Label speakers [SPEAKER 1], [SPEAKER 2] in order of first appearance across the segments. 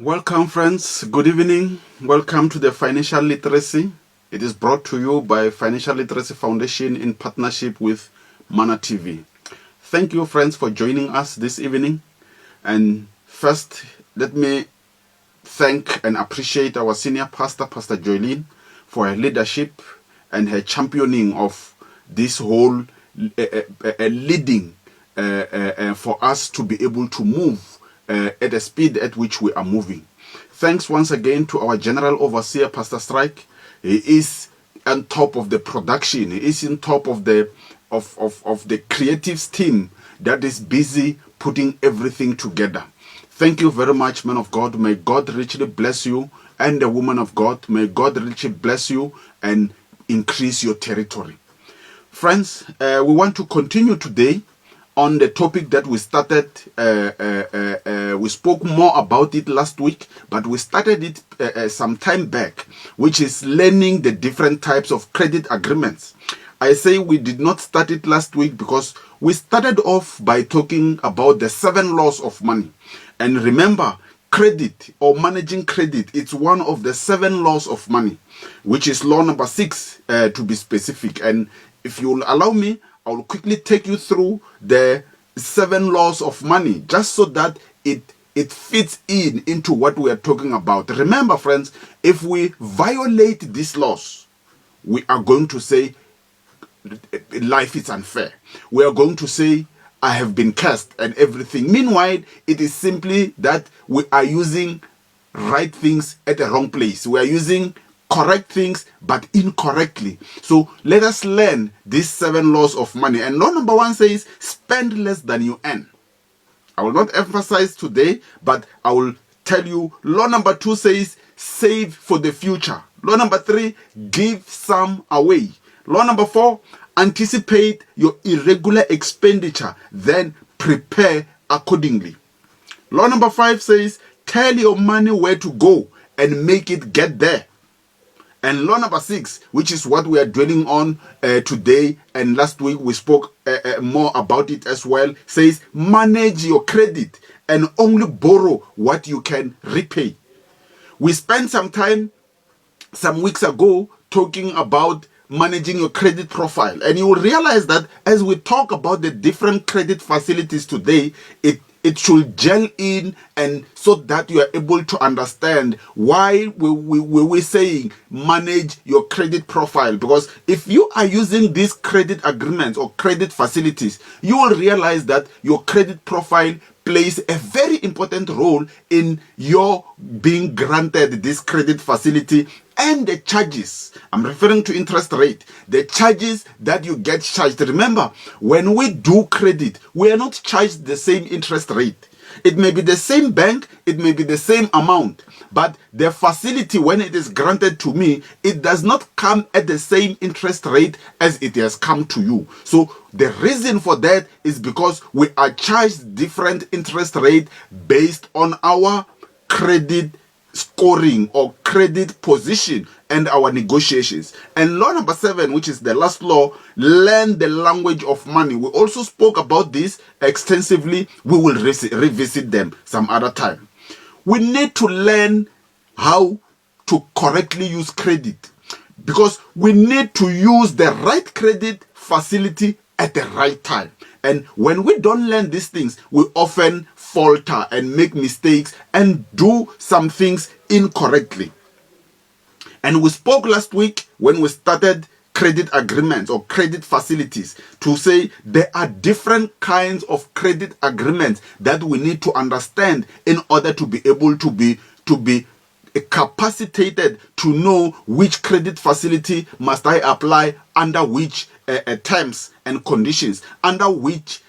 [SPEAKER 1] Welcome, friends. Good evening. Welcome to the Financial Literacy. It is brought to you by Financial Literacy Foundation in partnership with Mana TV. Thank you, friends, for joining us this evening. And first, let me thank and appreciate our senior pastor, Pastor Joylene, for her leadership and her championing of this whole leading for us to be able to move at the speed at which we are moving. Thanks once again to our General Overseer, Pastor Strike. He is on top of the production. He is on top of the creative team that is busy putting everything together. Thank you very much, man of God. May God richly bless you, and the woman of God. May God richly bless you and increase your territory. Friends, we want to continue today on the topic that we started. We spoke more about it last week, but we started it some time back, which is learning the different types of credit agreements. I say we did not start it last week because we started off by talking about the 7 laws of money. And remember, credit or managing credit, it's one of the 7 laws of money, which is law number 6 to be specific. And if you will allow me, I will quickly take you through the 7 laws of money, just so that it fits into what we are talking about. Remember, friends, if we violate these laws, we are going to say life is unfair. We are going to say I have been cursed and everything. Meanwhile, it is simply that we are using right things at the wrong place. We are using correct things but incorrectly. So let us learn these 7 laws of money. And law number 1 says spend less than you earn. I will not emphasize today, but I will tell you. Law number 2 says save for the future. Law number 3, give some away. Law number 4, anticipate your irregular expenditure, then prepare accordingly. Law number 5 says tell your money where to go and make it get there. And law number 6, which is what we are dwelling on today, and last week we spoke more about it as well, says manage your credit and only borrow what you can repay. We spent some time, some weeks ago, talking about managing your credit profile. And you will realize that as we talk about the different credit facilities today, it should gel in, and so that you are able to understand why we're saying manage your credit profile. Because if you are using these credit agreements or credit facilities, you will realize that your credit profile plays a very important role in your being granted this credit facility. And the charges, I'm referring to interest rate, the charges that you get charged. Remember, when we do credit, we are not charged the same interest rate. It may be the same bank, it may be the same amount, but the facility, when it is granted to me, it does not come at the same interest rate as it has come to you. So the reason for that is because we are charged different interest rate based on our credit scoring or credit position and our negotiations. And law number 7, which is the last law, learn the language of money. We also spoke about this extensively. We will revisit them some other time. We need to learn how to correctly use credit, because we need to use the right credit facility at the right time. And when we don't learn these things, we often falter and make mistakes and do some things incorrectly. And we spoke last week when we started credit agreements or credit facilities to say there are different kinds of credit agreements that we need to understand in order to be able to be capacitated to know which credit facility must I apply under which terms and conditions, under which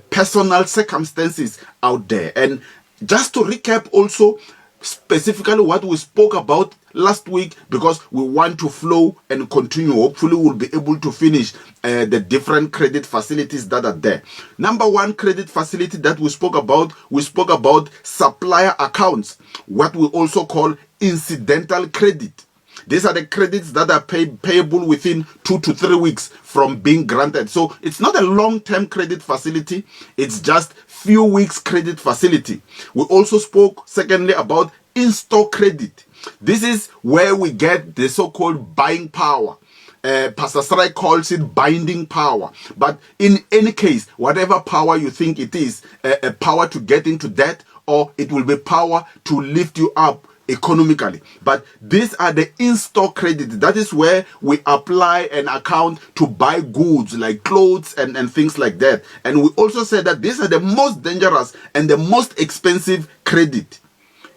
[SPEAKER 1] personal circumstances out there. And just to recap also specifically what we spoke about last week, because we want to flow and continue. Hopefully we'll be able to finish the different credit facilities that are there. Number 1 credit facility that we spoke about supplier accounts, what we also call incidental credit. These are the credits that are payable within 2 to 3 weeks from being granted. So it's not a long-term credit facility. It's just few weeks credit facility. We also spoke, secondly, about in-store credit. This is where we get the so-called buying power. Pastor Sarai calls it binding power. But in any case, whatever power you think it is, a power to get into debt, or it will be power to lift you up economically. But these are the in-store credit. That is where we apply an account to buy goods like clothes and things like that. And we also said that these are the most dangerous and the most expensive credit.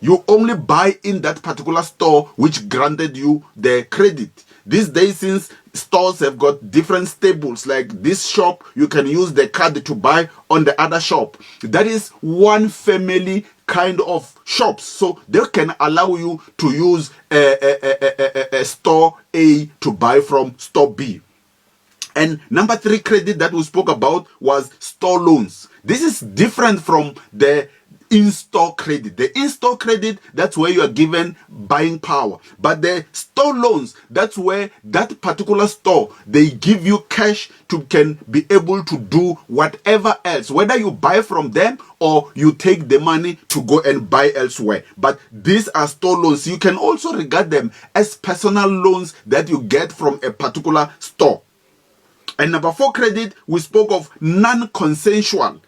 [SPEAKER 1] You only buy in that particular store which granted you the credit. These days, since stores have got different staples, like this shop, you can use the card to buy on the other shop. That is one family kind of shops. So they can allow you to use a store A to buy from store B. And number 3 credit that we spoke about was store loans. This is different from the in-store credit. The in-store credit, that's where you are given buying power. But the store loans, that's where that particular store, they give you cash to can be able to do whatever else, whether you buy from them or you take the money to go and buy elsewhere. But these are store loans. You can also regard them as personal loans that you get from a particular store. And number 4 credit, we spoke of non-consensual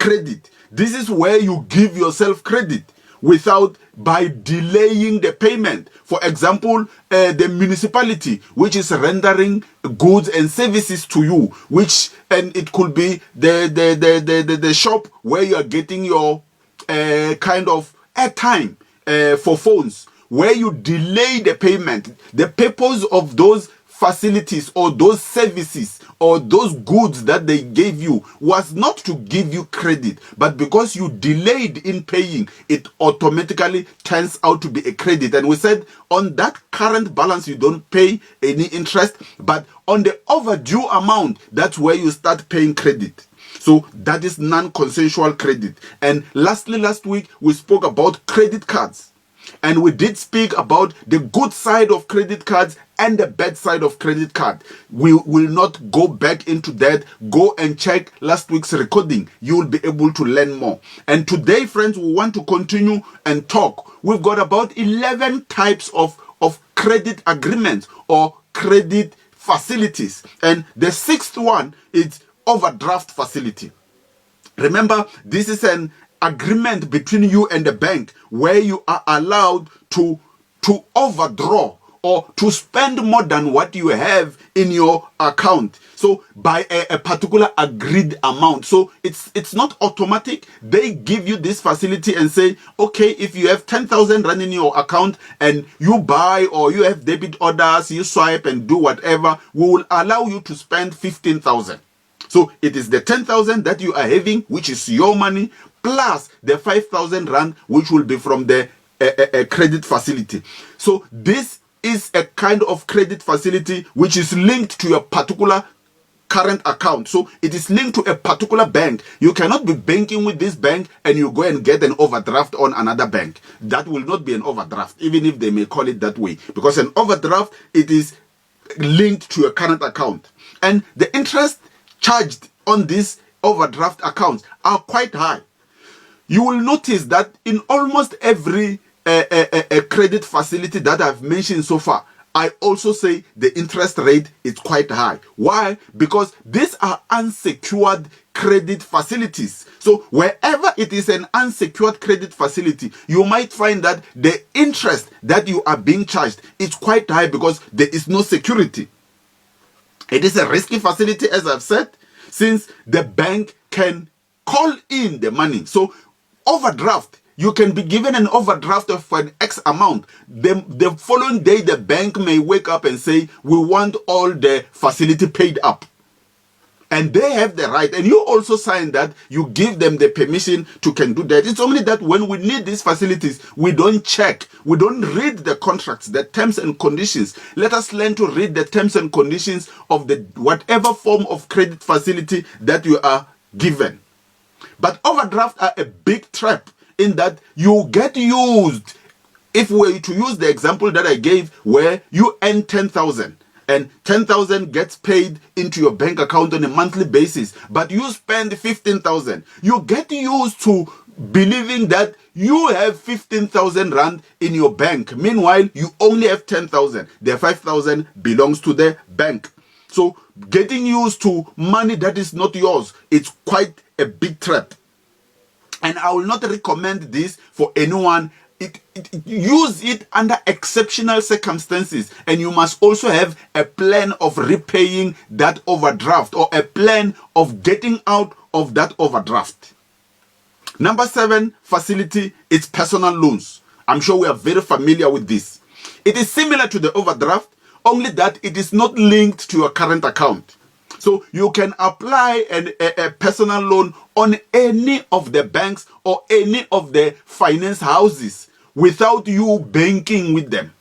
[SPEAKER 1] credit. This is where you give yourself credit by delaying the payment. For example, the municipality, which is rendering goods and services to you, and it could be the shop where you are getting your kind of airtime for phones, where you delay the payment. The purpose of those facilities or those services or those goods that they gave you was not to give you credit, but because you delayed in paying, it automatically turns out to be a credit. And we said on that current balance you don't pay any interest, but on the overdue amount, that's where you start paying credit. So that is non-consensual credit. And lastly, last week we spoke about credit cards. And we did speak about the good side of credit cards and the bad side of credit card. We will not go back into that. Go and check last week's recording. You will be able to learn more. And today, friends, we want to continue and talk. We've got about 11 types of credit agreements or credit facilities. And the 6th one is overdraft facility. Remember, this is an agreement between you and the bank where you are allowed to overdraw or to spend more than what you have in your account, so by a particular agreed amount. So it's not automatic. They give you this facility and say, okay, if you have 10,000 rand in your account and you buy or you have debit orders, you swipe and do whatever, we will allow you to spend 15,000. So it is the 10,000 that you are having, which is your money, plus the 5,000 rand, which will be from the credit facility. So this is a kind of credit facility which is linked to a particular current account. So it is linked to a particular bank. You cannot be banking with this bank and you go and get an overdraft on another bank. That will not be an overdraft, even if they may call it that way, because an overdraft, it is linked to a current account. And the interest charged on these overdraft accounts are quite high. You will notice that in almost every credit facility that I've mentioned so far, I also say the interest rate is quite high. Why? Because these are unsecured credit facilities. So wherever it is an unsecured credit facility, you might find that the interest that you are being charged is quite high because there is no security. It is a risky facility, as I've said, since the bank can call in the money. So overdraft, you can be given an overdraft of an X amount. The following day, the bank may wake up and say, we want all the facility paid up. And they have the right, and you also sign that, you give them the permission to can do that. It's only that when we need these facilities, we don't check, we don't read the contracts, the terms and conditions. Let us learn to read the terms and conditions of the whatever form of credit facility that you are given. But overdraft are a big trap in that you get used. If we were to use the example that I gave where you earn 10,000 and 10,000 gets paid into your bank account on a monthly basis, but you spend 15,000, you get used to believing that you have 15,000 rand in your bank. Meanwhile, you only have 10,000. The 5,000 belongs to the bank. So getting used to money that is not yours, it's quite a big trap. And I will not recommend this for anyone. Use it under exceptional circumstances, and you must also have a plan of repaying that overdraft, or a plan of getting out of that overdraft. Number 7 facility is personal loans. I'm sure we are very familiar with this. It is similar to the overdraft, only that it is not linked to your current account. So you can apply a personal loan on any of the banks or any of the finance houses without you banking with them.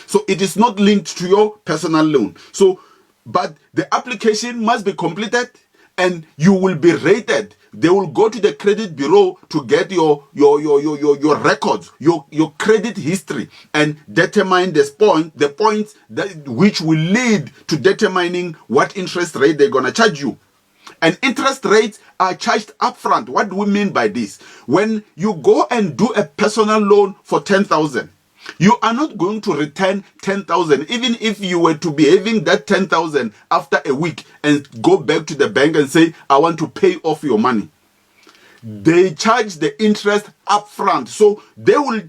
[SPEAKER 1] So it is not linked to your personal loan. So, but the application must be completed and you will be rated. They will go to the credit bureau to get your records, your credit history, and determine the points that which will lead to determining what interest rate they're gonna charge you. And interest rates are charged upfront. What do we mean by this? When you go and do a personal loan for 10,000, you are not going to return 10,000, even if you were to be having that 10,000 after a week and go back to the bank and say, I want to pay off your money. They charge the interest upfront. So they will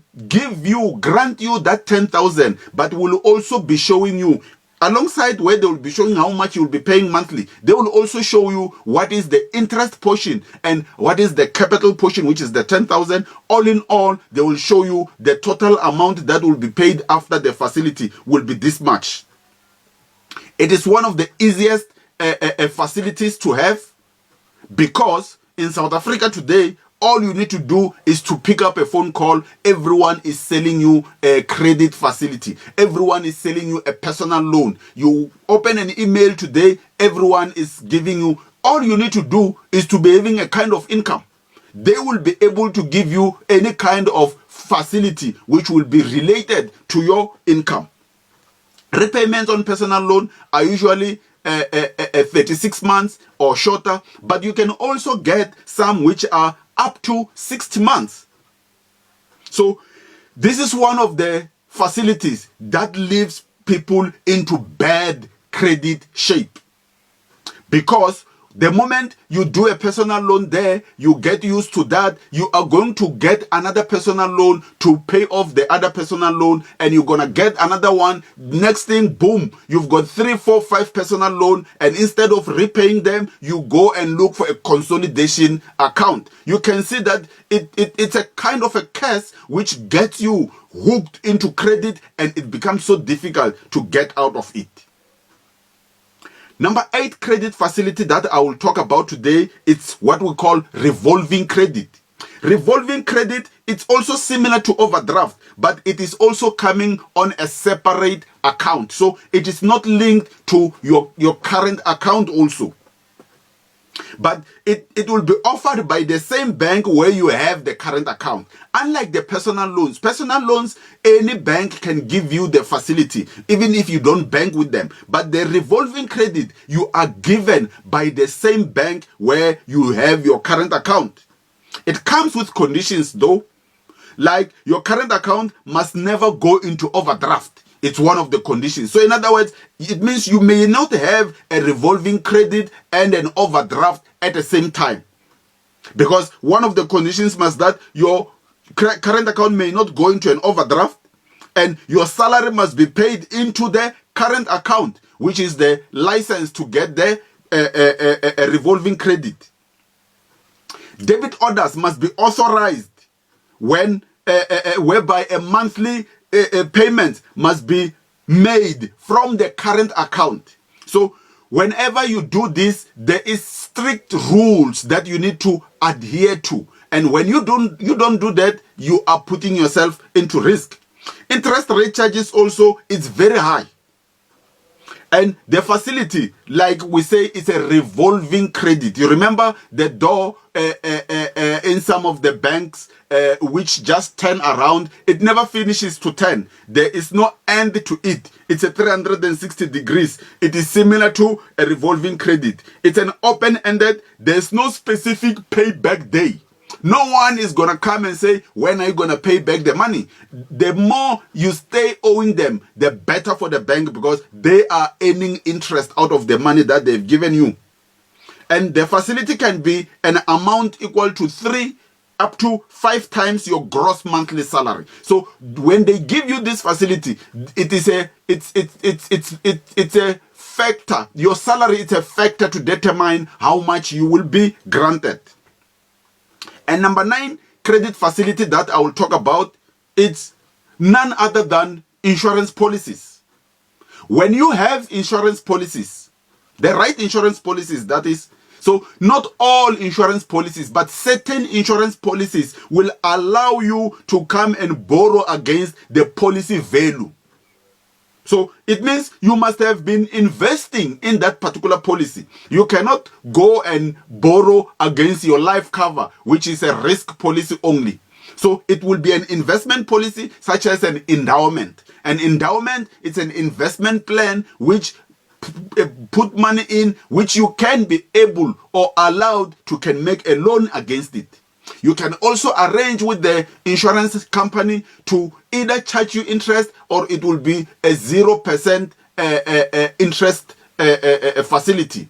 [SPEAKER 1] grant you that 10,000, but will also be showing you, alongside where they will be showing how much you will be paying monthly, they will also show you what is the interest portion and what is the capital portion, which is the 10,000. All in all, they will show you the total amount that will be paid after the facility will be this much. It is one of the easiest facilities to have, because in South Africa today, all you need to do is to pick up a phone call. Everyone is selling you a credit facility. Everyone is selling you a personal loan. You open an email today, everyone is giving you. All you need to do is to be having a kind of income. They will be able to give you any kind of facility which will be related to your income. Repayments on personal loan are usually 36 months or shorter, but you can also get some which are up to 60 months. So this is one of the facilities that leaves people into bad credit shape, because the moment you do a personal loan there, you get used to that, you are going to get another personal loan to pay off the other personal loan, and you're going to get another one. Next thing, boom, you've got 3, 4, 5 personal loan, and instead of repaying them, you go and look for a consolidation account. You can see that it's a kind of a curse which gets you hooked into credit, and it becomes so difficult to get out of it. Number 8 credit facility that I will talk about today, it's what we call revolving credit. Revolving credit, it's also similar to overdraft, but it is also coming on a separate account. So it is not linked to your current account also. But it will be offered by the same bank where you have the current account. Unlike the personal loans, any bank can give you the facility, even if you don't bank with them. But the revolving credit, you are given by the same bank where you have your current account. It comes with conditions though, like your current account must never go into overdraft. It's one of the conditions. So in other words, it means you may not have a revolving credit and an overdraft at the same time. Because one of the conditions must that your current account may not go into an overdraft, and your salary must be paid into the current account, which is the license to get the a revolving credit. Debit orders must be authorized when whereby a monthly payment must be made from the current account. So whenever you do this, there is strict rules that you need to adhere to, and when you don't do that, you are putting yourself into risk. Interest rate charges also is very high, and the facility, like we say, is a revolving credit. You remember the door in some of the banks which just turn around, it never finishes to turn. There is no end to it. It's a 360 degrees. It is similar to a revolving credit. It's an open-ended. There's no specific payback day. no one is going to come and say, when are you going to pay back the money? The more you stay owing them, the better for the bank, because they are earning interest out of the money that they've given you. And the facility can be an amount equal to 3 up to 5 times your gross monthly salary. So when they give you this facility, it's a factor. Your salary is a factor to determine how much you will be granted. And number 9 credit facility that I will talk about, it's none other than insurance policies. When you have insurance policies, the right insurance policies, that is, so not all insurance policies, but certain insurance policies will allow you to come and borrow against the policy value. So it means you must have been investing in that particular policy. You cannot go and borrow against your life cover, which is a risk policy only. So it will be an investment policy, such as an endowment. An endowment is an investment plan which put money in, which you can be able or allowed to can make a loan against it. You can also arrange with the insurance company to either charge you interest, or it will be a 0% interest facility.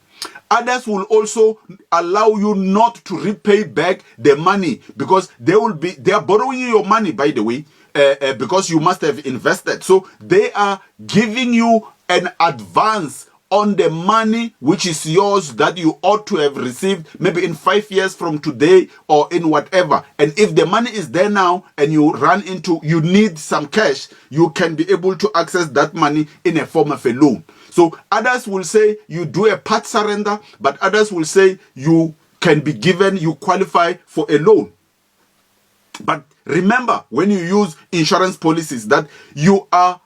[SPEAKER 1] Others will also allow you not to repay back the money, because they are borrowing you your money, by the way, because you must have invested. So they are giving you an advance on the money which is yours, that you ought to have received maybe in 5 years from today, or in whatever. And if the money is there now and you need some cash, you can be able to access that money in a form of a loan. So others will say you do a part surrender, but others will say you qualify for a loan. But remember, when you use insurance policies, that you are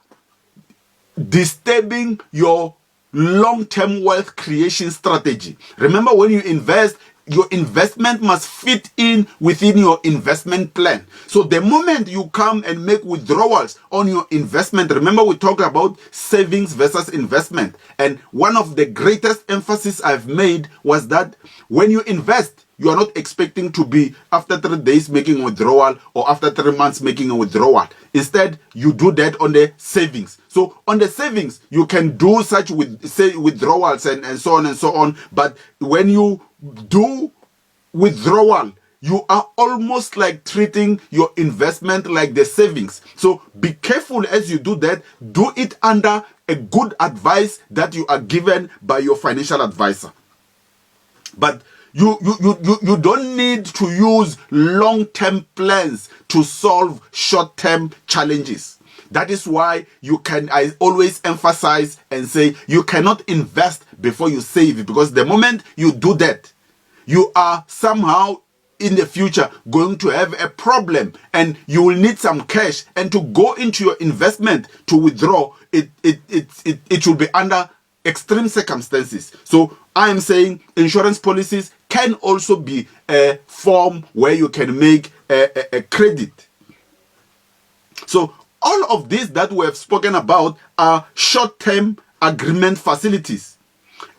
[SPEAKER 1] disturbing your long-term wealth creation strategy. Remember, when you invest, your investment must fit in within your investment plan. So the moment you come and make withdrawals on your investment, remember we talked about savings versus investment. And one of the greatest emphasis I've made was that when you invest, you are not expecting to be after 3 days making a withdrawal, or after 3 months making a withdrawal. Instead, you do that on the savings. So on the savings, you can do such withdrawals and so on and so on. But when you do withdrawal, you are almost like treating your investment like the savings. So be careful as you do that. Do it under a good advice that you are given by your financial advisor. But you don't need to use long-term plans to solve short-term challenges. That is why I always emphasize and say you cannot invest before you save, because the moment you do that, you are somehow in the future going to have a problem, and you will need some cash, and to go into your investment to withdraw it should be under extreme circumstances. So I am saying insurance policies can also be a form where you can make a credit. So all of these that we have spoken about are short-term agreement facilities.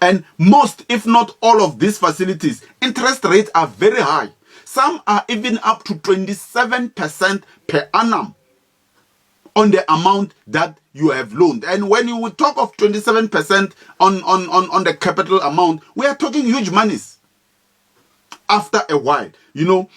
[SPEAKER 1] And most, if not all of these facilities, interest rates are very high. Some are even up to 27% per annum on the amount that you have loaned. And when you would talk of 27% on the capital amount, we are talking huge monies after a while,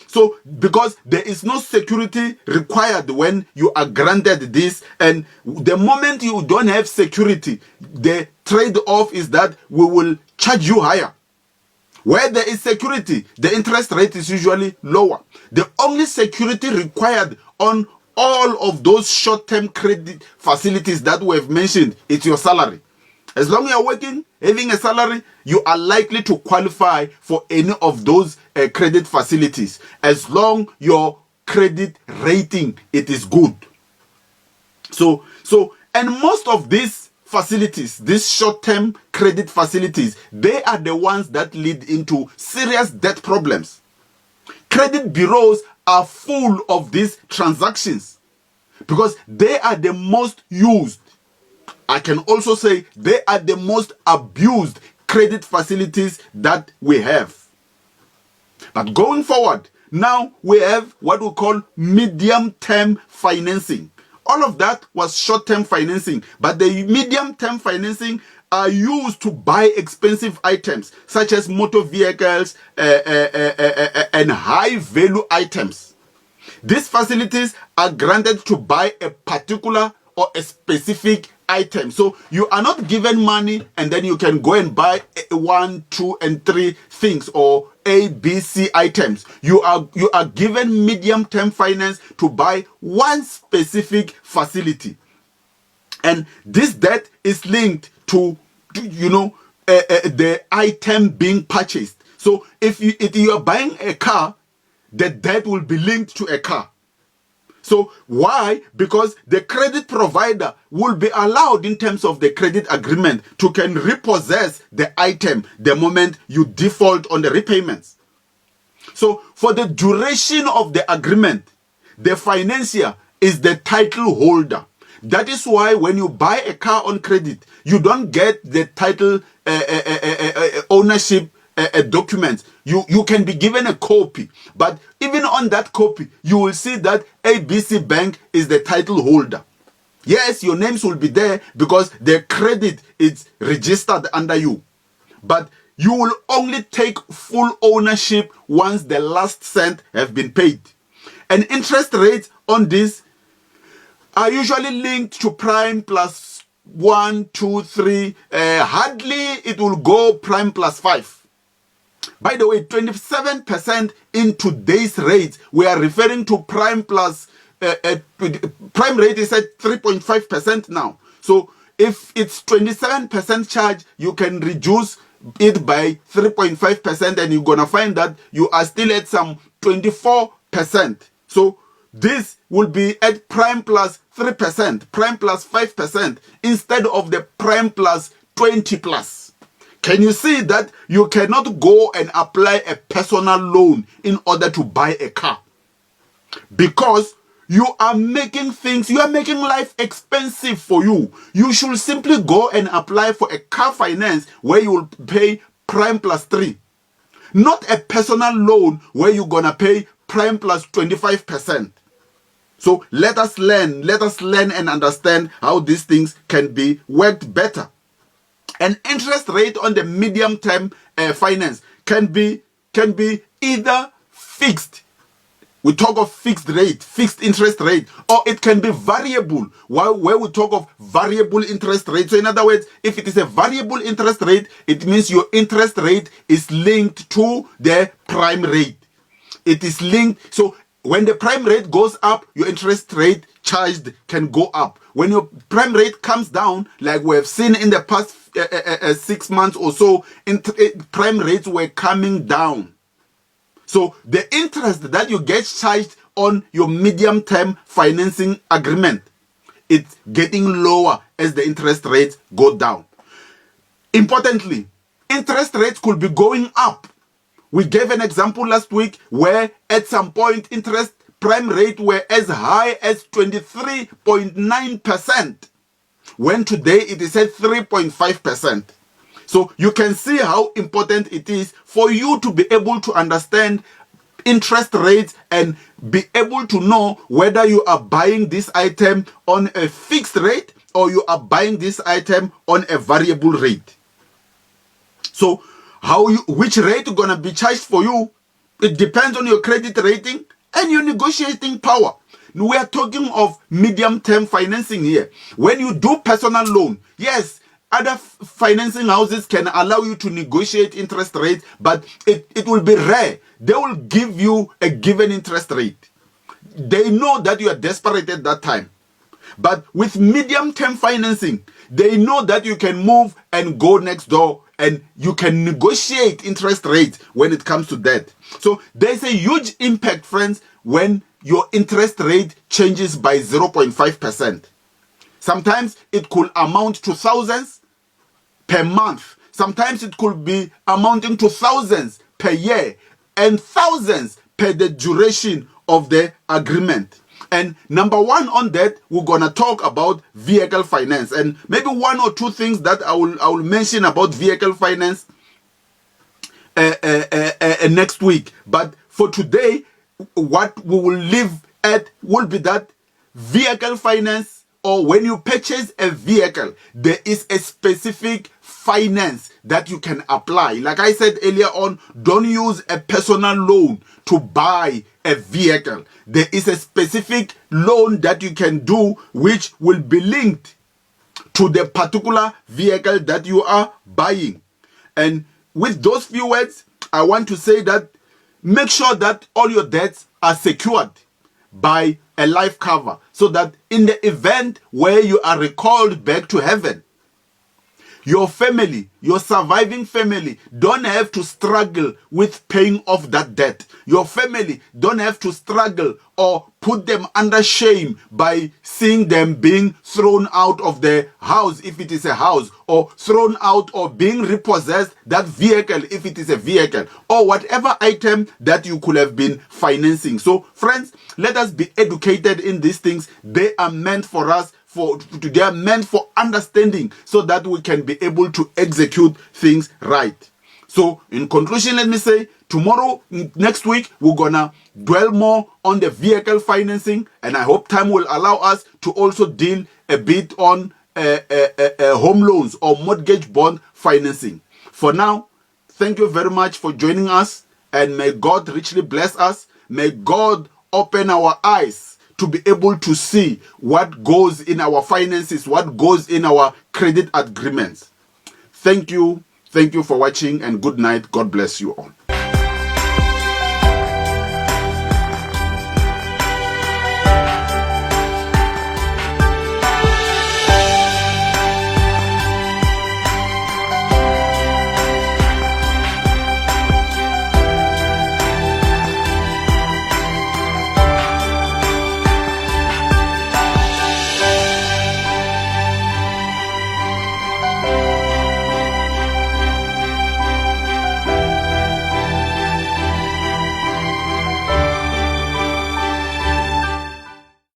[SPEAKER 1] So because there is no security required when you are granted this, and the moment you don't have security, the trade-off is that we will charge you higher. Where there is security, the interest rate is usually lower. The only security required on all of those short-term credit facilities that we have mentioned is your salary. As long as you're working, having a salary, you are likely to qualify for any of those credit facilities, as long your credit rating it is good. So and most of these facilities, these short-term credit facilities, they are the ones that lead into serious debt problems. Credit bureaus are full of these transactions because they are the most used. I can also say they are the most abused credit facilities that we have. But going forward, now we have what we call medium-term financing. All of that was short-term financing, but the medium-term financing are used to buy expensive items such as motor vehicles and high-value items. These facilities are granted to buy a particular or a specific item. So you are not given money and then you can go and buy 1, 2, and 3 things or A, B, C items. You are given medium-term finance to buy one specific facility. And this debt is linked to the item being purchased. So if you are buying a car, the debt will be linked to a car. So why? Because the credit provider will be allowed in terms of the credit agreement to can repossess the item the moment you default on the repayments. So for the duration of the agreement, the financier is the title holder. That is why when you buy a car on credit, you don't get the title ownership documents. You can be given a copy, but even on that copy, you will see that ABC Bank is the title holder. Yes, your names will be there because the credit is registered under you, but you will only take full ownership once the last cent have been paid. And interest rates on this are usually linked to prime plus 1, 2, 3. Hardly it will go prime plus 5. By the way, 27% in today's rates, we are referring to prime plus, prime rate is at 3.5% now. So if it's 27% charge, you can reduce it by 3.5% and you're going to find that you are still at some 24%. So this will be at prime plus 3%, prime plus 5% instead of the prime plus 20 plus. Can you see that you cannot go and apply a personal loan in order to buy a car? Because you are making life expensive for you. You should simply go and apply for a car finance where you will pay prime plus 3. Not a personal loan where you're going to pay prime plus 25%. So let us learn and understand how these things can be worked better. An interest rate on the medium-term finance can be either fixed. We talk of fixed interest rate, or it can be variable, where we talk of variable interest rate. So in other words, if it is a variable interest rate, it means your interest rate is linked to the prime rate. It is linked. So when the prime rate goes up, your interest rate charged can go up. When your prime rate comes down, like we have seen in the past 6 months or so, prime rates were coming down. So the interest that you get charged on your medium-term financing agreement, it's getting lower as the interest rates go down. Importantly, interest rates could be going up. We gave an example last week where at some point interest prime rate were as high as 23.9%, when today it is at 3.5%. So you can see how important it is for you to be able to understand interest rates and be able to know whether you are buying this item on a fixed rate or you are buying this item on a variable rate. So which rate is going to be charged for you, it depends on your credit rating and your negotiating power. We are talking of medium-term financing here. When you do personal loan, yes, other financing houses can allow you to negotiate interest rates, but it will be rare. They will give you a given interest rate. They know that you are desperate at that time. But with medium-term financing, they know that you can move and go next door and you can negotiate interest rates when it comes to that. So there's a huge impact, friends, when your interest rate changes by 0.5%. Sometimes it could amount to thousands per month. Sometimes it could be amounting to thousands per year and thousands per the duration of the agreement. And number one on that, we're going to talk about vehicle finance, and maybe 1 or 2 things that I will mention about vehicle finance next week. But for today, what we will live at will be that vehicle finance, or when you purchase a vehicle, there is a specific finance that you can apply. Like I said earlier on, don't use a personal loan to buy a vehicle. There is a specific loan that you can do which will be linked to the particular vehicle that you are buying. And with those few words, I want to say that make sure that all your debts are secured by a life cover, so that in the event where you are recalled back to heaven, your family, your surviving family, don't have to struggle with paying off that debt. Your family don't have to struggle or put them under shame by seeing them being thrown out of the house, if it is a house, or thrown out or being repossessed that vehicle, if it is a vehicle, or whatever item that you could have been financing. So friends, let us be educated in these things. They are meant for us, they are meant for understanding, so that we can be able to execute things right. So in conclusion, let me say, tomorrow, next week, we're gonna dwell more on the vehicle financing, and I hope time will allow us to also deal a bit on home loans or mortgage bond financing. For now, thank you very much for joining us, and may God richly bless us. May God open our eyes to be able to see what goes in our finances, what goes in our credit agreements. Thank you. Thank you for watching, and good night. God bless you all.